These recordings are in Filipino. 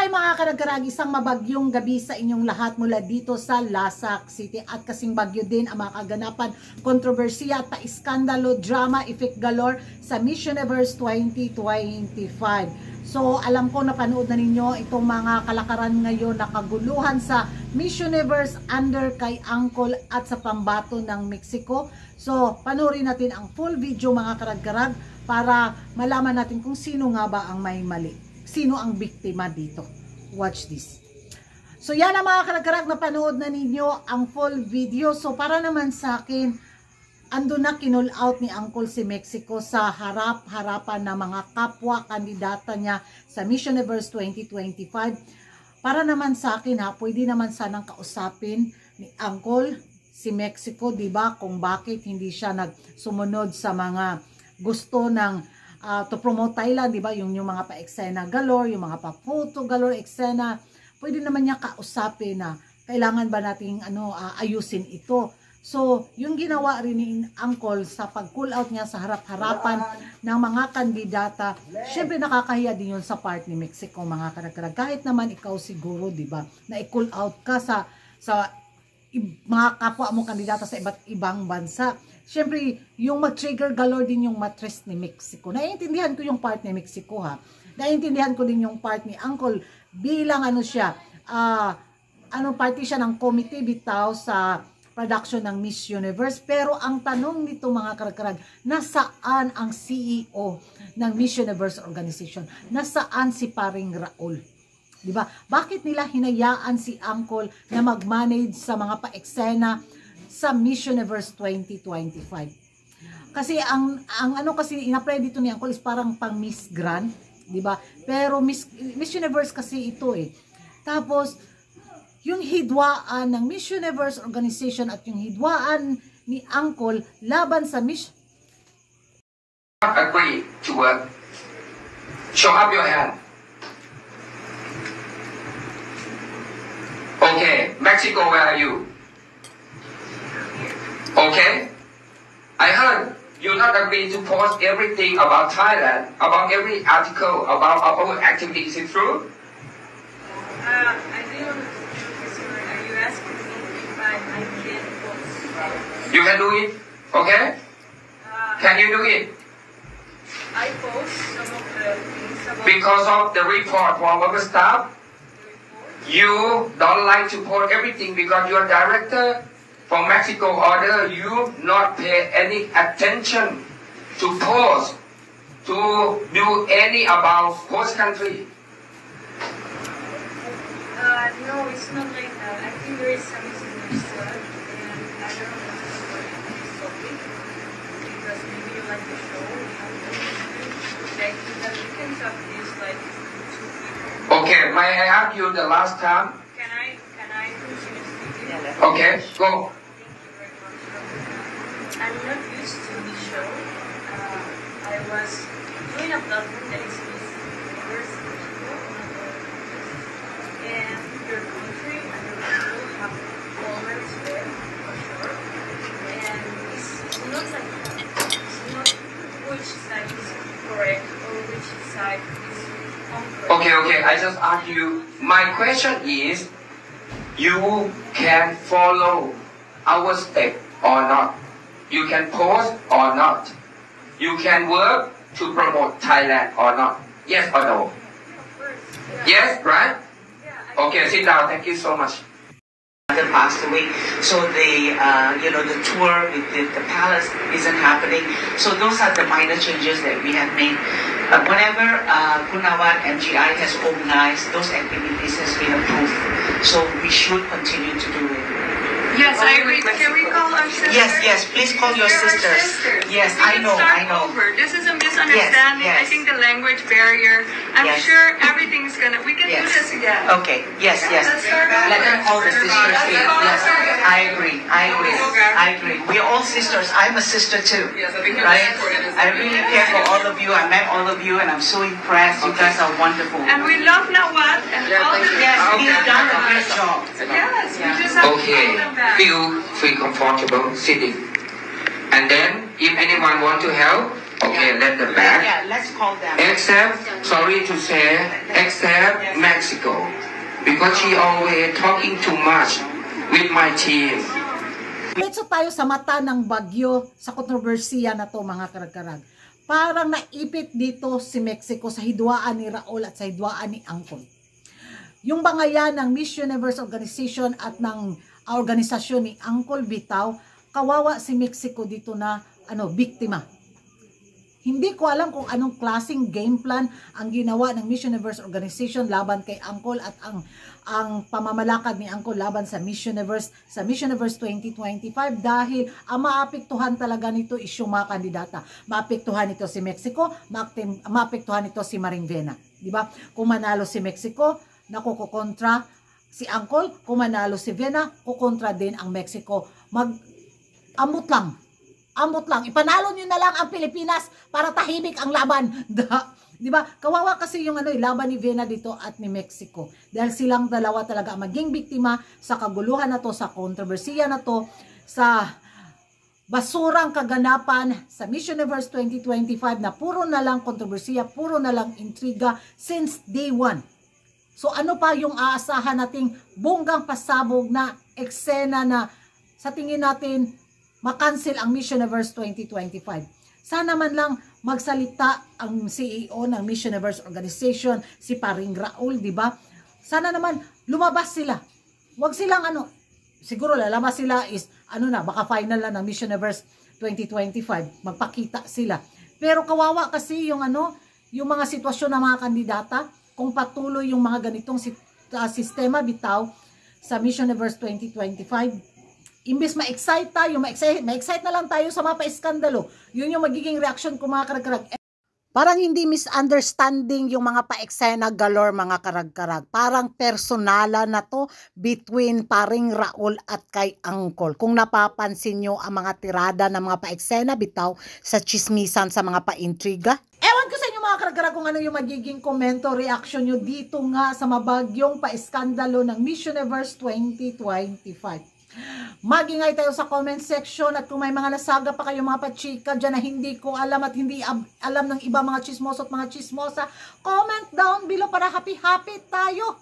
Hi mga karagkarag, isang mabagyong gabi sa inyong lahat mula dito sa Lasak City. At kasing bagyo din ang mga kaganapan, kontrobersiya at iskandalo, drama, effect galore sa Miss Universe 2025. So alam ko napanood na ninyo itong mga kalakaran ngayon na kaguluhan sa Miss Universe under kay Angkol at sa pambato ng Mexico. So panoorin natin ang full video mga karagkarag para malaman natin kung sino nga ba ang may mali. Sino ang biktima dito? Watch this. So yan ang mga karagkarag na panood na ninyo ang full video. So para naman sa akin, ando na kinul out ni Angkol si Mexico sa harap-harapan na mga kapwa kandidata niya sa Miss Universe 2025. Para naman sa akin ha, pwede naman sanang kausapin ni Angkol si Mexico, di ba? Kung bakit hindi siya nagsumunod sa mga gusto ng to promote Thailand, di ba? Yung mga pa-eksena galore, yung mga pa-photo galore, eksena. Pwede naman niya kausapin na kailangan ba nating ayusin ito. So, yung ginawa rin ni Angkol sa pag-call out niya sa harap-harapan ng mga kandidata, syempre nakakahiya din yun sa part ni Mexico, mga karagkarag. Kahit naman ikaw siguro, di ba, na i-call out ka sa mga kapwa mo kandidata sa iba't ibang bansa. Siyempre, yung mag-trigger galore din yung mattress ni Mexico. Naiintindihan ko yung part ni Mexico ha. Naiintindihan ko din yung part ni Angkol bilang party siya ng committee bitaw sa production ng Miss Universe. Pero ang tanong nito mga karagkarag, nasaan ang CEO ng Miss Universe organization? Nasaan si paring Raul? Diba? Bakit nila hinayaan si Angkol na mag-manage sa mga pa-eksena sa Miss Universe 2025? Kasi ang kasi ina-play dito ni Angkol is parang pang Miss Grand, di ba? Pero Miss Universe kasi ito eh. Tapos yung hidwaan ng Miss Universe organization at yung hidwaan ni Angkol laban sa Miss agree to work. Show up your hand. Okay, Mexico, where are you? Okay, I heard you not agree to post everything about Thailand, about every article, about our activities. Is it true? I didn't understand. Are you asking me if I can post? You can do it, okay? Can you do it? I post some of the things about Because of the report from our staff, you don't like to post everything because your director from Mexico order you not pay any attention to post, to do any about host country. No, it's not like that. I think there is some misunderstood, and I don't know if this topic because maybe you like the show. Like the weekends of this, like 2 people. Okay, may I ask you the last time? Can I continue speaking? Okay, go. I'm not used to the show. I was doing a platform that is Miss Universe and your country and your people have always there for sure. And it's not like that. It's not which side is correct or which side is incorrect. Okay, I just ask you. My question is, you can follow our step or not? You can post or not? You can work to promote Thailand or not? Yes or no? Of course. Yeah. Yes, right? Yeah, Okay, sit down. Thank you so much. Passed away, so the tour with the palace isn't happening. So those are the minor changes that we have made. Whatever Kunawan MGI has organized, those activities has been approved. So we should continue to do it. Yes, I agree. Can we call our sisters? Yes, please call your sisters. Yes, I know. Over. This is a misunderstanding. Yes. I think the language barrier. I'm Yes. sure everything's we can do Yes. this again. Okay, yes. Let them call the sisters in. Yes, I agree. We are all sisters. I'm a sister too. Yes, I think Right? that's important. I really care for all of you. I met all of you and I'm so impressed. You guys are wonderful. And we love Nawat and all the Yes, he's done a great job. Yes, we just have to Okay, call them back. feel comfortable sitting. And then, if anyone want to help, Okay, let them back. Yeah, let's call them. Except, sorry to say, except Mexico. Because she always talking too much with my team. Diretso tayo sa mata ng bagyo sa kontrobersiya na to mga karag-karag. Parang naipit dito si Mexico sa hidwaan ni Raul at sa hidwaan ni Angkol. Yung bangayan ng Miss Universe Organization at ng organisasyon ni Angkol bitaw, kawawa si Mexico dito na biktima. Hindi ko alam kung anong klaseng game plan ang ginawa ng Miss Universe Organization laban kay Angkol at ang pamamalakad ni Angkol laban sa Miss Universe 2025 dahil ang maapektuhan talaga nito is yung mga kandidata. Maapektuhan nito si Mexico, maapektuhan nito si Maring Vena, di ba? Kung manalo si Mexico, nakukontra si Angkol, kung manalo si Vena, kukontra din ang Mexico. Amot lang. Ipanalo niyo na lang ang Pilipinas para tahimik ang laban. Di ba? Kawawa kasi yung laban ni Vena dito at ni Mexico. Dahil silang dalawa talaga maging biktima sa kaguluhan na to, sa kontrobersiya na to, sa basurang kaganapan sa Miss Universe 2025 na puro na lang kontrobersiya, puro na lang intriga since day one. So ano pa yung aasahan nating bonggang pasabog na eksena na sa tingin natin makancel ang Miss Universe 2025. Sana man lang magsalita ang CEO ng Miss Universe Organization, si Paring Raul, di ba? Sana naman lumabas sila. Huwag silang siguro lalabas sila is baka final na ng Miss Universe 2025. Magpakita sila. Pero kawawa kasi yung mga sitwasyon ng mga kandidata kung patuloy yung mga ganitong sistema bitaw sa Miss Universe 2025. Imbes ma-excite tayo, ma-excite na lang tayo sa mga pa-iskandalo. Yun yung magiging reaction ko mga karag-karag. Parang hindi misunderstanding yung mga pa-eksena galore mga karag-karag. Parang personala na to between Paring Raul at kay Angkol. Kung napapansin nyo ang mga tirada ng mga pa-eksena bitaw sa chismisan sa mga pa-intriga. Ewan ko sa inyo mga karag-karag kung ano yung magiging komento, reaction nyo dito nga sa mabagyong pa-iskandalo ng Miss Universe 2025. Magingay tayo sa comment section at kung may mga nasaga pa kayo mga pachika dyan na hindi ko alam at hindi alam ng iba mga chismoso at mga chismosa, comment down below para happy-happy tayo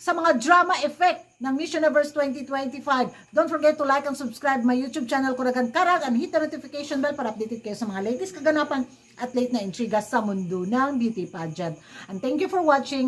sa mga drama effect ng Miss Universe 2025. Don't forget to like and subscribe my YouTube channel Kuragan Karag and hit the notification bell para updated kayo sa mga latest kaganapan at late na intriga sa mundo ng beauty pageant. And thank you for watching.